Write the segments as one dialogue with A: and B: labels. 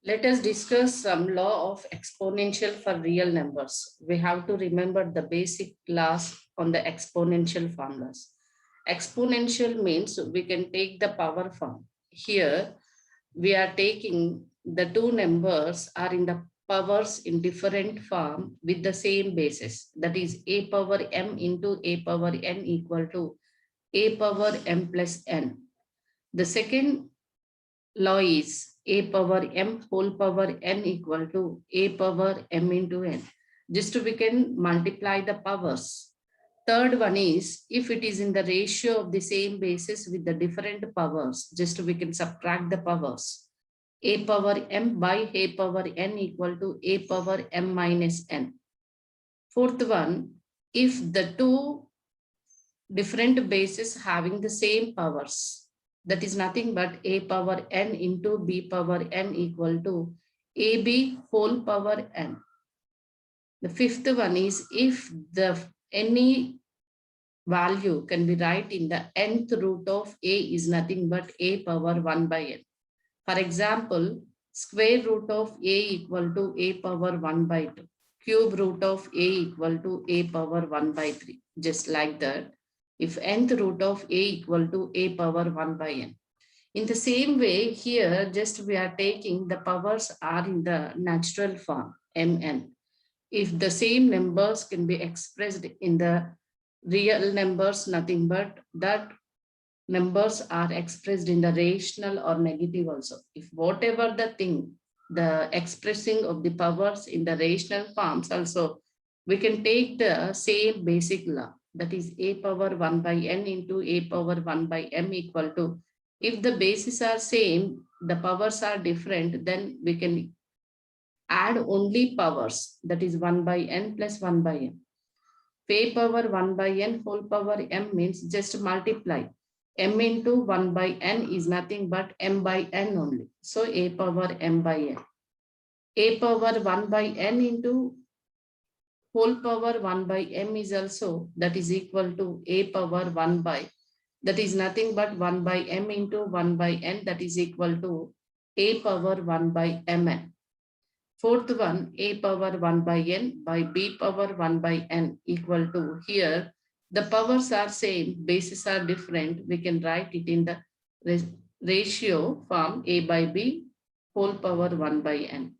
A: Let us discuss some law of exponential for real numbers. We have to remember the basic laws on the exponential formulas. Exponential means we can take the power form. Here, we are taking the two numbers are in the powers in different form with the same basis. That is a power m into a power n equal to a power m plus n. The second law is a power m whole power n equal to a power m into n. Just we can multiply the powers. Third one is if it is in the ratio of the same basis with the different powers, just we can subtract the powers. A power m by a power n equal to a power m minus n. Fourth one, if the two different bases having the same powers, that is nothing but a power n into b power n equal to ab whole power n. The fifth one is if the any value can be write in the nth root of a is nothing but a power 1 by n. For example, square root of a equal to a power 1 by 2. Cube root of a equal to a power 1 by 3. Just like that. If nth root of a equal to a power 1 by n. In the same way, here just we are taking the powers are in the natural form, mn. If the same numbers can be expressed in the real numbers, nothing but that numbers are expressed in the rational or negative also. If whatever the thing, the expressing of the powers in the rational forms also, we can take the same basic law. That is a power 1 by n into a power 1 by m equal to, if the bases are same, the powers are different, then we can add only powers. That is 1 by n plus 1 by m. A power 1 by n whole power m means just multiply. M into 1 by n is nothing but m by n only. So a power m by n. A power 1 by n into whole power 1 by m is also, that is equal to a power 1 by, that is nothing but 1 by m into 1 by n, that is equal to a power 1 by mn. Fourth one, a power 1 by n by b power 1 by n equal to, here the powers are same, bases are different. We can write it in the ratio form a by b whole power 1 by n.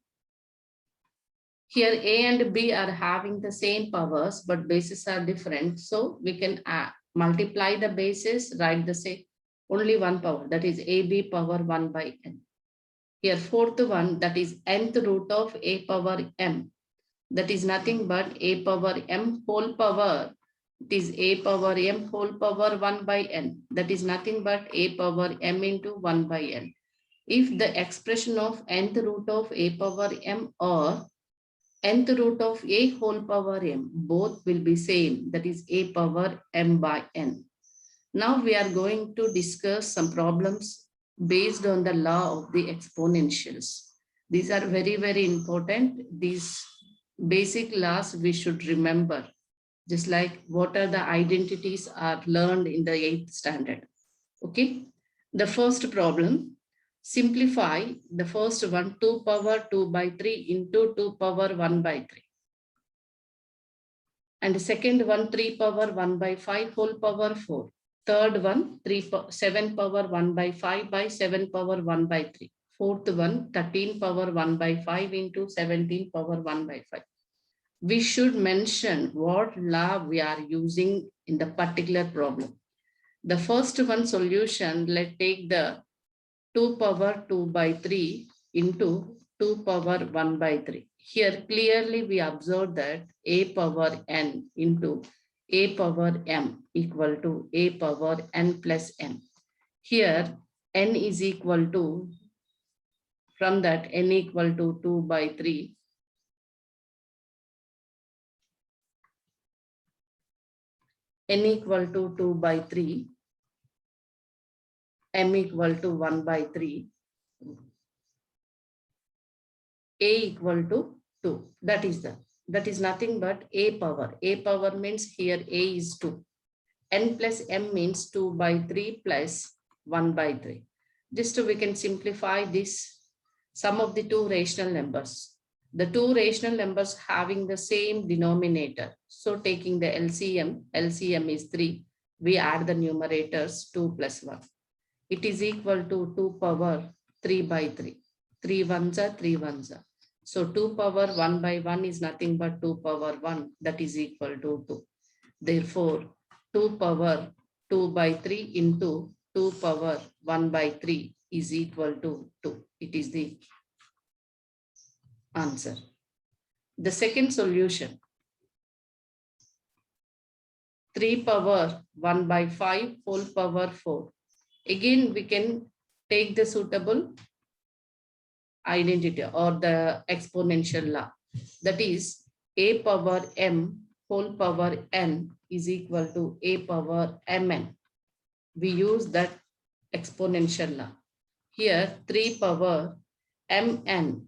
A: Here a and b are having the same powers, but bases are different. So we can multiply the bases, write the same, only one power, that is ab power 1 by n. Here fourth one, that is nth root of a power m. That is nothing but a power m whole power. It is a power m whole power 1 by n. That is nothing but a power m into 1 by n. If the expression of nth root of a power m or nth root of a whole power m, both will be same. That is a power m by n. Now we are going to discuss some problems based on the law of the exponentials. These are very, very important. These basic laws we should remember, just like what are the identities are learned in the 8th standard. Okay. The first problem, simplify the first one, 2 power 2 by 3 into 2 power 1 by 3. And the second one, 3 power 1 by 5 whole power 4. Third one, 7 power 1 by 5 by 7 power 1 by 3. Fourth one, 13 power 1 by 5 into 17 power 1 by 5. We should mention what law we are using in the particular problem. The first one solution, let's take the 2 power 2 by 3 into 2 power 1 by 3. Here clearly we observe that a power n into a power m equal to a power n plus m. Here n is equal to, from that n equal to 2 by 3. N equal to 2 by 3. M equal to 1 by 3. A equal to 2. That is nothing but a power. A power means here a is 2. N plus m means 2 by 3 plus 1 by 3. Just we can simplify this. Sum of the two rational numbers. The two rational numbers having the same denominator. So taking the LCM is 3. We add the numerators 2 plus 1. It is equal to 2 power 3 by 3. 3 ones are 3 ones are. So 2 power 1 by 1 is nothing but 2 power 1, that is equal to 2. Therefore, 2 power 2 by 3 into 2 power 1 by 3 is equal to 2. It is the answer. The second solution, 3 power 1 by 5 whole power 4. Again, we can take the suitable identity or the exponential law. That is a power m whole power n is equal to a power mn. We use that exponential law. Here 3 power mn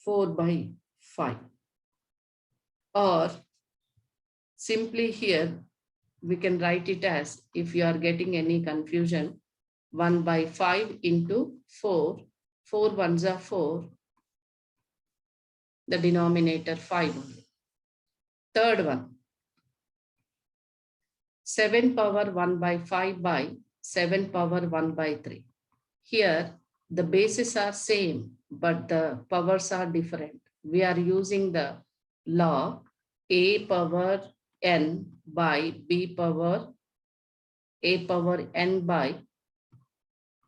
A: 4 by 5. Or simply here we can write it as, if you are getting any confusion, 1 by 5 into 4. 4 ones are 4. The denominator 5 only. Third one, 7 power 1 by 5 by 7 power 1 by 3. Here the bases are same, but the powers are different. We are using the law a power n by b power a power n by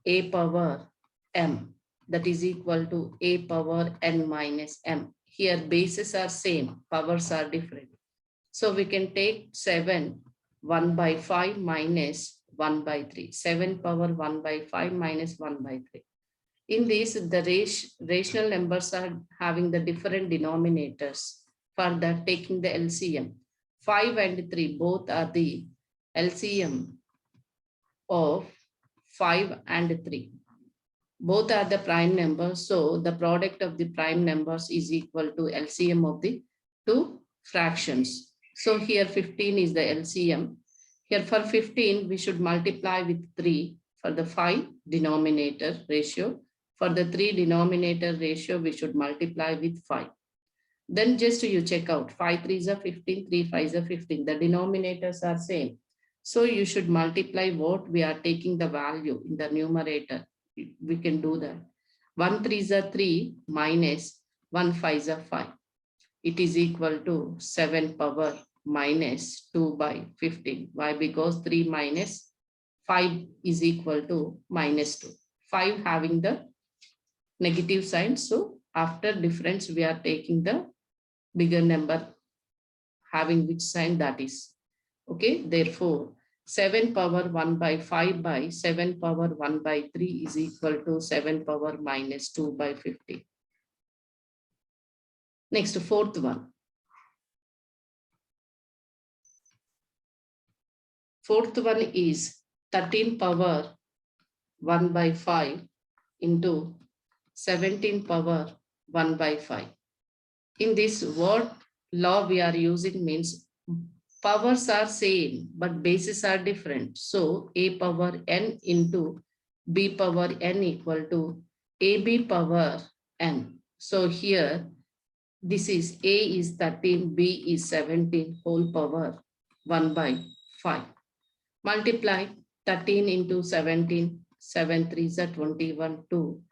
A: a power m, that is equal to a power n minus m. Here bases are same, powers are different. So we can take 7 1 by 5 minus 1 by 3. 7 power 1 by 5 minus 1 by 3. In this, the rational numbers are having the different denominators. For that, taking the LCM, 5 and 3 both are the LCM of 5 and 3. Both are the prime numbers, so the product of the prime numbers is equal to LCM of the two fractions. So here 15 is the LCM. Here for 15, we should multiply with 3 for the 5 denominator ratio. For the 3 denominator ratio, we should multiply with 5. Then just you check out 5 3s are 15, 3 5s are 15. The denominators are same. So you should multiply what we are taking the value in the numerator. We can do that. 1 3s are 3 minus 1 5s are 5. It is equal to 7 power minus 2 by 15. Why? Because 3 minus 5 is equal to minus 2. 5 having the negative sign. So after difference, we are taking the bigger number having which sign, that is. Okay, therefore 7 power 1 by 5 by 7 power 1 by 3 is equal to 7 power minus 2 by 50. Next, fourth one. Fourth one is 13 power 1 by 5 into 17 power 1 by 5. In this, what law we are using means powers are same, but bases are different. So a power n into b power n equal to ab power n. So here, this is a is 13, b is 17 whole power 1 by 5. Multiply 13 into 17, 7 3s are 21, 2.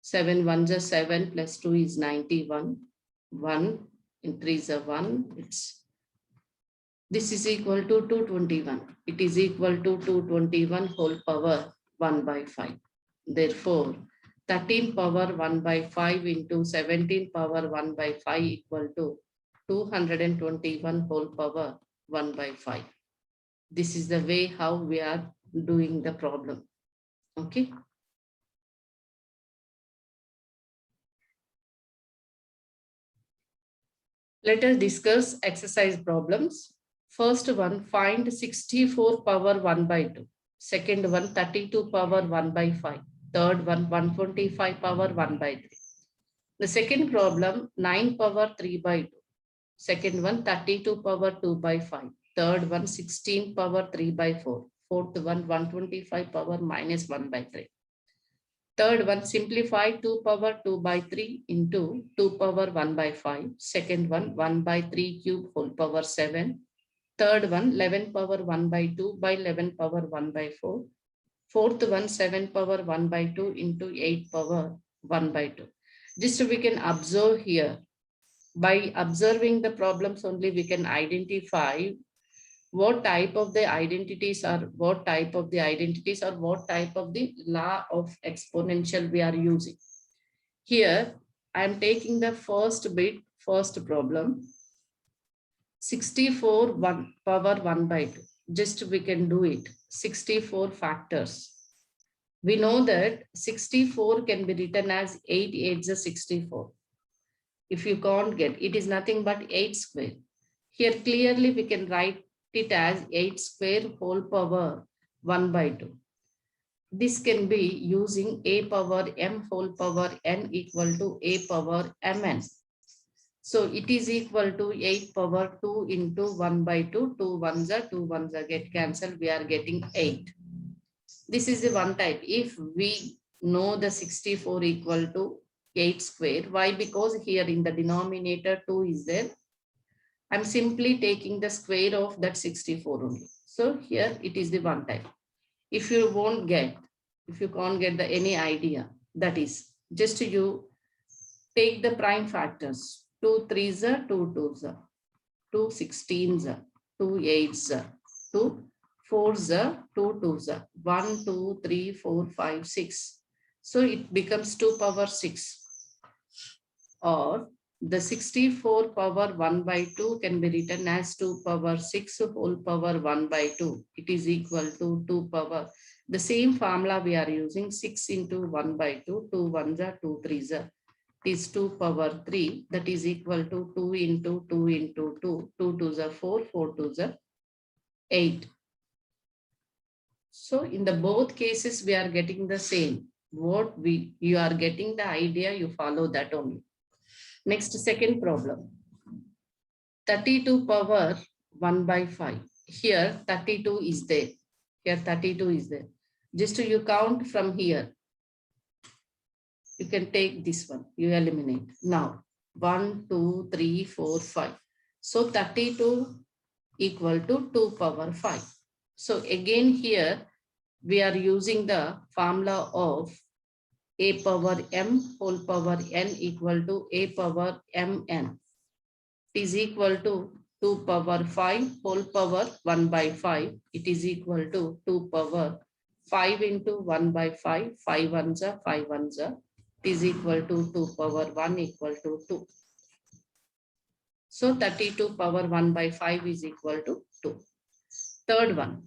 A: 7 1s are 7 plus 2 is 91. 1 in 3s are 1. This is equal to 221. It is equal to 221 whole power 1 by 5. Therefore, 13 power 1 by 5 into 17 power 1 by 5 equal to 221 whole power 1 by 5. This is the way how we are doing the problem. Okay. Let us discuss exercise problems. First one, find 64 power 1 by 2. Second one, 32 power 1 by 5. Third one, 125 power 1 by 3. The second problem, 9 power 3 by 2. Second one, 32 power 2 by 5. Third one, 16 power 3 by 4. Fourth one, 125 power minus 1 by 3. Third one, simplify 2 power 2 by 3 into 2 power 1 by 5. Second one, 1 by 3 cube whole power 7. Third one, 11 power 1 by 2 by 11 power 1 by 4. Fourth one, 7 power 1 by 2 into 8 power 1 by 2. Just so we can observe here. By observing the problems only, we can identify what type of the identities or what type of the law of exponential we are using. Here, I am taking the first problem, 64 1 power 1 by 2. Just we can do it, 64 factors. We know that 64 can be written as 8 8s are 64. If you can't get, it is nothing but 8 square. Here clearly we can write it as 8 square whole power 1 by 2. This can be using a power m whole power n equal to a power mn. So it is equal to 8 power 2 into 1 by 2. 2 ones are get cancelled. We are getting 8. This is the one type. If we know the 64 equal to 8 square, why? Because here in the denominator 2 is there. I'm simply taking the square of that 64 only. So here it is the one type. If you can't get any idea, that is just you take the prime factors. 2 3s are 2 2s are 2 16s are 2 8s are 2 4s are 2 2s are 1 2 3 4 5 6. So it becomes 2 power 6. Or the 64 power 1 by 2 can be written as 2 power 6 whole power 1 by 2. It is equal to 2 power. The same formula we are using, 6 into 1 by 2, 2 1s are 2 3s are. It is 2 power 3, that is equal to 2 into 2 into 2. 2 2s are 4, 4 2s are 8. So in the both cases, we are getting the same. You are getting the idea, you follow that only. Next, second problem. 32 power 1 by 5. Here 32 is there. Here 32 is there. Just to you count from here. You can take this one. You eliminate. Now 1, 2, 3, 4, 5. So 32 equal to 2 power 5. So again here we are using the formula of a power m whole power n equal to a power mn. It is equal to 2 power 5 whole power 1 by 5. It is equal to 2 power 5 into 1 by 5. 5 ones are 5 ones are. It is equal to 2 power 1 equal to 2. So 32 power 1 by 5 is equal to 2. Third one.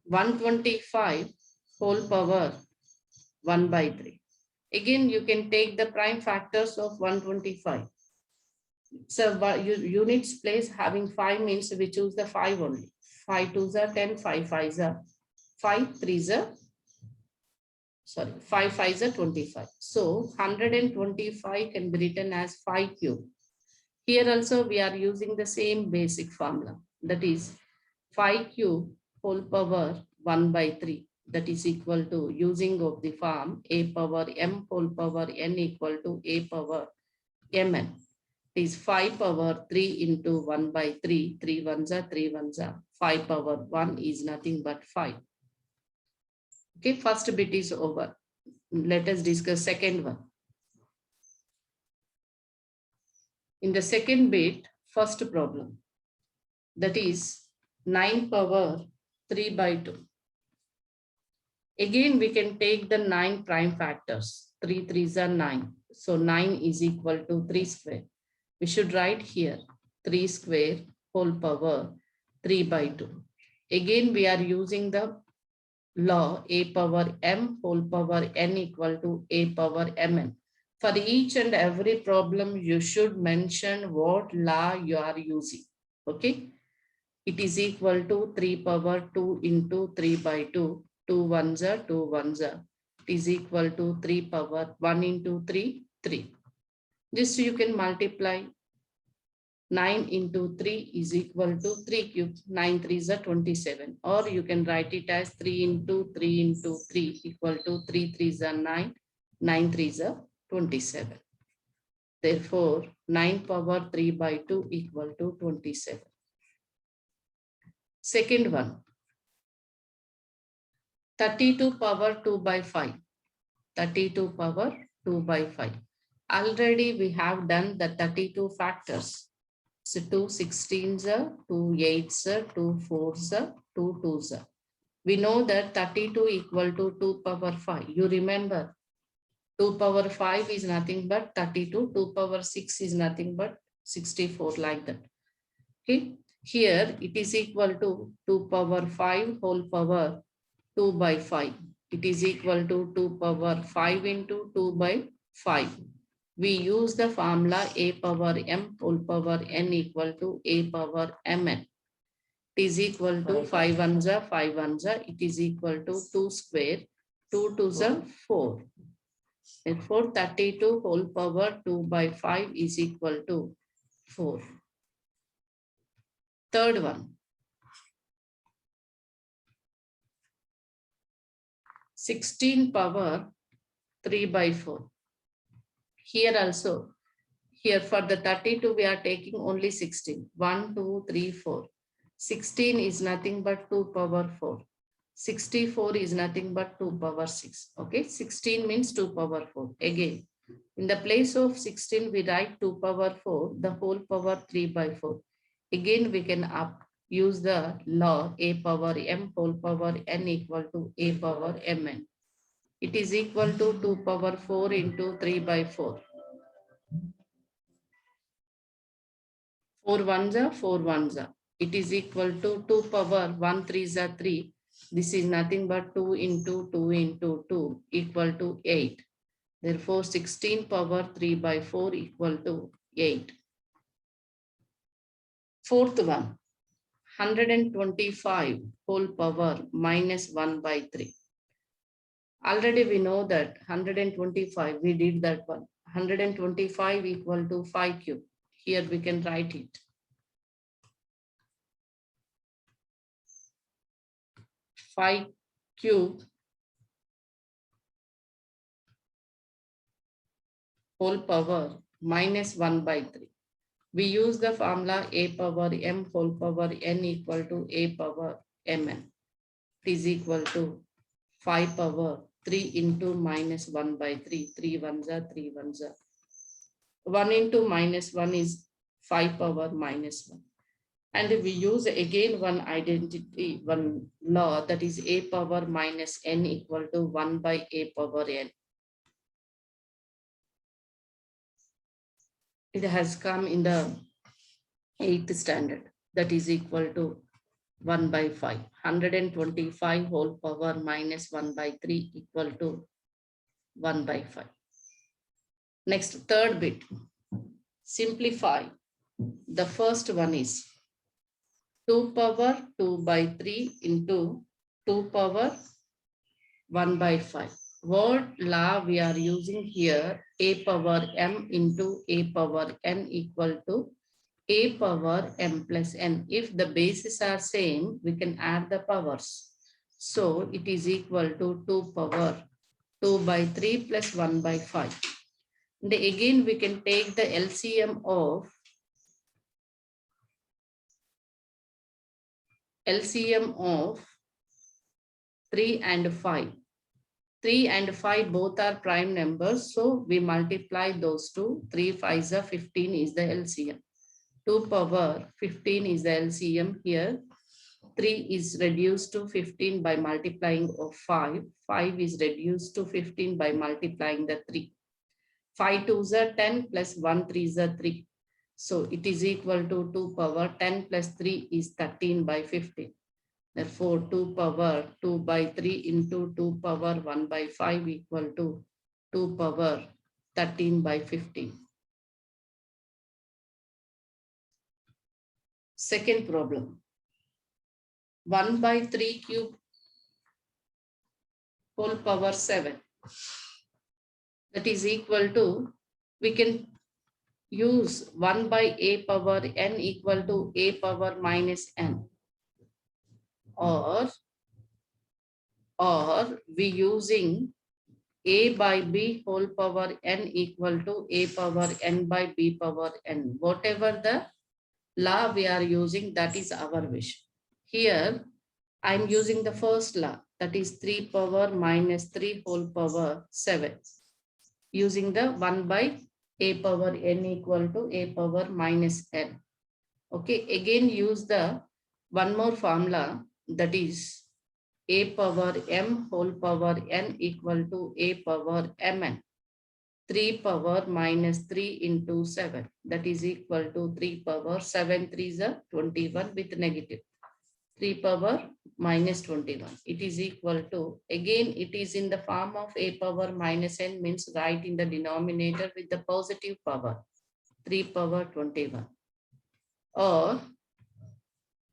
A: 125 whole power 1 by 3. Again, you can take the prime factors of 125. So units place having 5 means we choose the 5 only. 5 2s are 10, 5 5s are 5 3s are, 5 5s are 25. So 125 can be written as 5 cube. Here also we are using the same basic formula. That is 5 cube whole power 1 by 3. That is equal to, using of the form, a power m whole power n equal to a power mn. It is 5 power 3 into 1 by 3. 3 ones are 3 ones are. 5 power 1 is nothing but 5. Okay, first bit is over. Let us discuss second one. In the second bit, first problem, that is 9 power 3 by 2. Again, we can take the 9 prime factors. 3 3s are 9. So 9 is equal to 3 square. We should write here 3 square whole power 3 by 2. Again, we are using the law a power m whole power n equal to a power mn. For each and every problem, you should mention what law you are using. Okay. It is equal to 3 power 2 into 3 by 2. 2 ones are 2 ones are. It is equal to 3 power 1 into 3, 3. Just you can multiply 9 into 3 is equal to 3 cube. 9 3s are 27. Or you can write it as 3 into 3 into 3 equal to 3 3s are 9. 9 3s are 27. Therefore, 9 power 3 by 2 equal to 27. Second one, 32 power 2 by 5. 32 power 2 by 5. Already we have done the 32 factors. So 2 16s, 2 8s, 2 4s, 2 2s. We know that 32 equal to 2 power 5. You remember 2 power 5 is nothing but 32. 2 power 6 is nothing but 64, like that. Okay. Here it is equal to 2 power 5 whole power 2 by 5. It is equal to 2 power 5 into 2 by 5. We use the formula a power m whole power n equal to a power mn. It is equal to 5 ones are 5 ones are. It is equal to 2 square. 2 2s are 4. Therefore, 32 whole power 2 by 5 is equal to 4. Third one. 16 power 3 by 4. Here also, here for the 32, we are taking only 16. 1, 2, 3, 4. 16 is nothing but 2 power 4. 64 is nothing but 2 power 6. Okay, 16 means 2 power 4. Again, in the place of 16, we write 2 power 4, the whole power 3 by 4. Again, we can use the law a power m whole power n equal to a power mn. It is equal to 2 power 4 into 3 by 4. 4 ones are 4 ones are. It is equal to 2 power 1 3s are 3. This is nothing but 2 into 2 into 2 equal to 8. Therefore, 16 power 3 by 4 equal to 8. Fourth one, 125 whole power minus 1 by 3. Already we know that 125, we did that one. 125 equal to 5 cube. Here we can write it. 5 cube whole power minus 1 by 3. We use the formula a power m whole power n equal to a power mn. It is equal to 5 power 3 into minus 1 by 3. 3 ones are 3 ones are. 1 into minus 1 is 5 power minus 1. And we use again one identity, one law, that is a power minus n equal to 1 by a power n. It has come in the 8th standard, that is equal to 1 by 5. 125 whole power minus 1 by 3 equal to 1 by 5. Next, third bit. Simplify. The first one is 2 power 2 by 3 into 2 power 1 by 5. What law we are using here? A power m into a power n equal to a power m plus n. If the bases are same, we can add the powers. So it is equal to 2 power 2 by 3 plus 1 by 5. And again, we can take the LCM of 3 and 5. 3 and 5 both are prime numbers. So we multiply those two. 3 5s are 15 is the LCM. 2 power 15 is the LCM here. 3 is reduced to 15 by multiplying of 5. 5 is reduced to 15 by multiplying the 3. 5 2s are 10 plus 1 3s are 3. So it is equal to 2 power 10 plus 3 is 13 by 15. Therefore, 2 power 2 by 3 into 2 power 1 by 5 equal to 2 power 13 by 15. Second problem. 1 by 3 cube whole power 7. That is equal to, we can use 1 by a power n equal to a power minus n, or we using a by b whole power n equal to a power n by b power n. Whatever the law we are using, that is our wish. Here, I'm using the first law, that is 3 power minus 3 whole power 7, using the 1 by a power n equal to a power minus n. Okay, again use the one more formula, that is a power m whole power n equal to a power mn. 3 power minus 3 into 7, that is equal to 3 power 7 3 is a 21 with negative. 3 power minus 21. It is equal to, again it is in the form of a power minus n, means write in the denominator with the positive power, 3 power 21. Or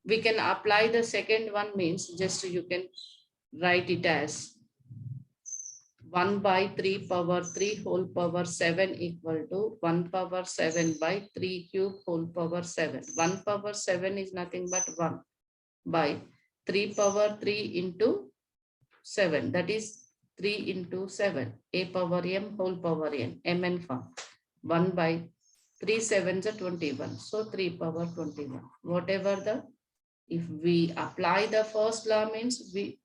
A: we can apply the second one, means just you can write it as 1 by 3 power 3 whole power 7 equal to 1 power 7 by 3 cube whole power 7. 1 power 7 is nothing but 1 by 3 power 3 into 7, that is 3 into 7, a power m whole power n, mn form. 1 by 3 sevens are 21, so 3 power 21. Whatever the, if we apply the first law, means we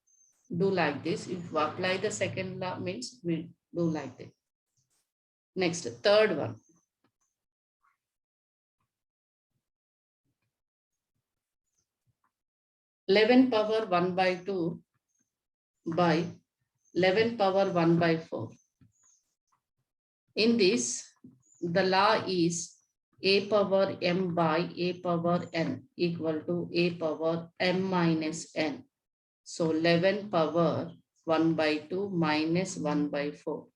A: do like this. If we apply the second law, means we do like that. Next, third one. Eleven power 1 by 2 by 11 power 1 by 4. In this, the law is a power m by a power n equal to a power m minus n. So 11 power 1 by 2 minus 1 by 4.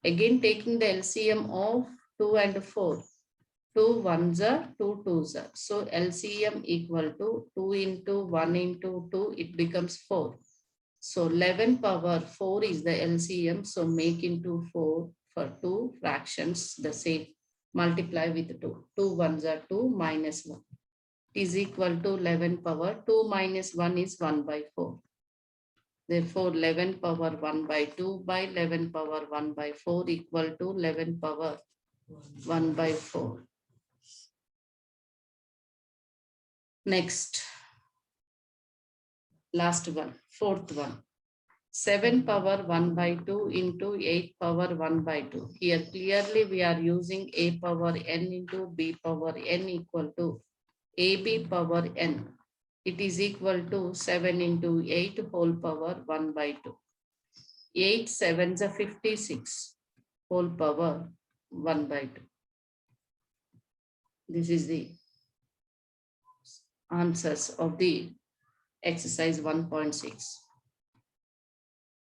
A: Again taking the LCM of 2 and 4. 2 ones are 2 twos are. So LCM equal to 2 into 1 into 2, it becomes 4. So 11 power 4 is the LCM. So make into 4 for 2 fractions the same. Multiply with 2. 2 ones are 2 minus 1 is equal to 11 power 2 minus 1 is 1 by 4. Therefore, 11 power 1 by 2 by 11 power 1 by 4 equal to 11 power 1 by 4. Next, last one, fourth one. 7 power 1 by 2 into 8 power 1 by 2. Here clearly we are using a power n into b power n equal to ab power n. It is equal to 7 into 8 whole power 1 by 2. 8 sevens are 56 whole power 1 by 2. This is the answers of the exercise 1.6.